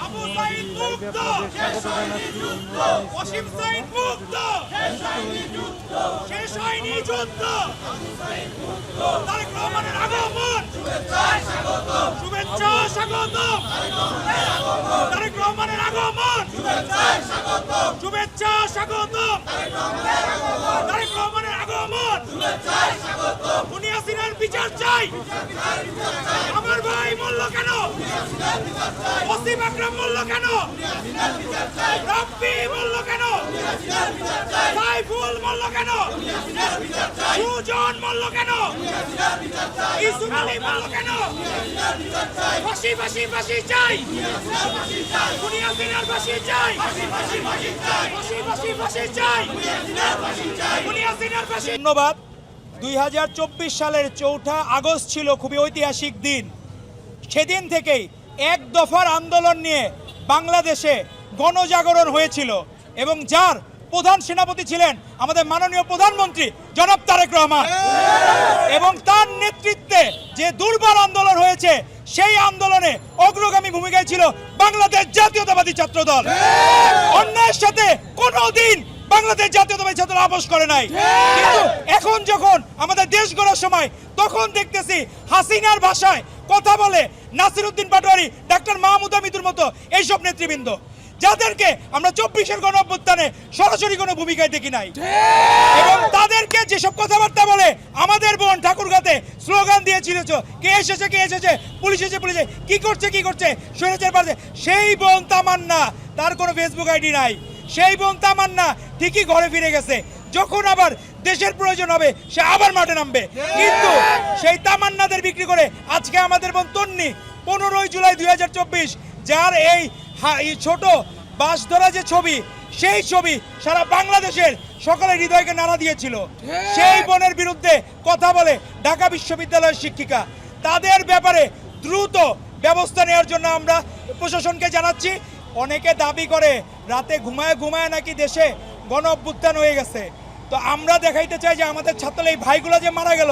আবু সাইদ মুক্ত, ওসিম সাইদ মুক্ত, শেষ হয়নি যুদ্ধ, তারেক রহমানের আগমন, শুভেচ্ছা স্বাগতম, তারেক রহমানের আগমন, শুভেচ্ছা স্বাগতম, তারেক রহমানের আগমন, উনি হাসিনার বিচার চাই, আমার ভাই মূল্য কেন, ওসিম আকরাম মূল্য কেন, রাব্বি মূল্য কেন, সাইফুল মূল্য কেন, সুজন মূল্য কেন, ইসুফ আলী মূল্য কেন, ফাঁসি ফাঁসি ফাঁসি চাই, উনি হাসিনার ফাঁসি চাই, ফাঁসি ফাঁসি ফাঁসি চাই, উনি হাসিনার ফাঁসি। ধন্যবাদ। 2024 সালের 4 আগস্ট ছিল খুবই ঐতিহাসিক দিন। সেদিন থেকেই এক দফার আন্দোলন নিয়ে বাংলাদেশে গণজাগরণ হয়েছিল এবং যার প্রধান সেনাপতি ছিলেন আমাদের মাননীয় প্রধানমন্ত্রী জনাব তারেক রহমান, এবং তার নেতৃত্বে যে দুর্বার আন্দোলন হয়েছে সেই আন্দোলনে অগ্রগামী ভূমিকায় ছিল বাংলাদেশ জাতীয়তাবাদী ছাত্র দল। অন্যায়ের সাথে কোনোদিন বাংলাদেশ জাতীয়তাবাদী ছাত্র আপোষ করে নাই, কিন্তু এখন যখন আমাদের দেশ গড়ার সময় তখন দেখতেছি হাসিনার ভাষায় কথা বলে নাসিরউদ্দিন পাটোয়ারি, ডাক্তার মাহমুদা মিতুর মতো এইসব নেতৃবৃন্দ, যাদেরকে আমরা 24-এর গণঅভ্যুত্থানে সরাসরি কোনো ভূমিকায় দেখি নাই, এবং তাদেরকে যেসব কথাবার্তা বলে আমাদের বোন ঠাকুরগাঁতে স্লোগান দিয়েছিল কে এসেছে কে এসেছে, পুলিশ এসেছে পুলিশে, কি করছে স্বৈরাচার পারছে, সেই বোন তামান্না, তার কোনো ফেসবুক আইডি নাই, সেই বোন তামান্না ঠিকই ঘরে ফিরে গেছে, যখন আবার দেশের প্রয়োজন হবে সে আবার মাঠে নামবে, কিন্তু সেই তামান্নাদের বিক্রি করে আজকে আমাদের বোন তন্নি 15 জুলাই 2024 যার এই ছোট বাস ধরা যে ছবি, সেই ছবি সারা বাংলাদেশের সকলের হৃদয়কে নাড়া দিয়েছিল। সেই বোনের বিরুদ্ধে কথা বলে ঢাকা বিশ্ববিদ্যালয়ের শিক্ষিকা, তাদের ব্যাপারে দ্রুত ব্যবস্থা নেওয়ার জন্য আমরা প্রশাসনকে জানাচ্ছি। অনেকে দাবি করে রাতে ঘুমায় নাকি দেশে গণ অভ্যুত্থান হয়ে গেছে, তো আমরা দেখাইতে চাই যে আমাদের ছাত্রলীগ এই ভাইগুলো যে মারা গেল,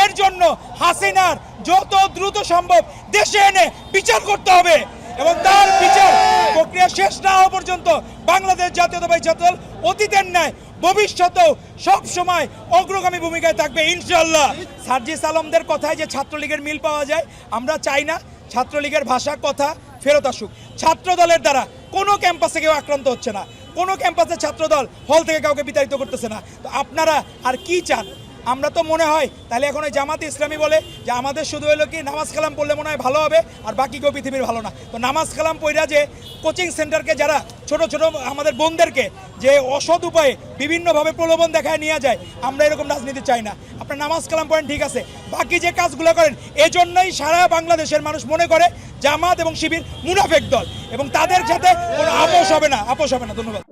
এর জন্য হাসিনার যত দ্রুত সম্ভব দেশে এনে বিচার করতে হবে, এবং তার বিচার প্রক্রিয়া শেষ না হওয়া পর্যন্ত বাংলাদেশ জাতীয়তাবাদী ছাত্র দল অতীতের ন্যায় ভবিষ্যতেও সব সময় অগ্রগামী ভূমিকায় থাকবে ইনশাআল্লাহ। সার্জিস আলমদের কথায় যে ছাত্রলীগের মিল পাওয়া যায়, আমরা চাই না ছাত্রলীগের ভাষা কথা ফেরত আসুক। ছাত্র দলের দ্বারা কোনো ক্যাম্পাসে কেউ আক্রান্ত হচ্ছে না, কোনো ক্যাম্পাসে ছাত্রদল হল থেকে কাউকে বিতাড়িত করতেছে না, তো আপনারা আর কি চান? আমরা তো মনে হয় তাহলে এখন ওই জামাতে ইসলামী বলে যে আমাদের শুধু হলো কি নামাজ কালাম পড়লে মনে হয় ভালো হবে আর বাকি কেউ পৃথিবীর ভালো না, তো নামাজ কালাম পড়া যে কোচিং সেন্টারকে যারা ছোট আমাদের বোনদেরকে যে অসৎ উপায়ে বিভিন্নভাবে প্রলোভন দেখায় নিয়ে যায়, আমরা এরকম রাজনীতি চাই না। আপনার নামাজ কালাম পড়েন ঠিক আছে, বাকি যে কাজগুলো করেন এজন্যই সারা বাংলাদেশের মানুষ মনে করে জামাত এবং শিবির মুনাফেক দল, এবং তাদের সাথে কোনো আপোষ হবে না। ধন্যবাদ।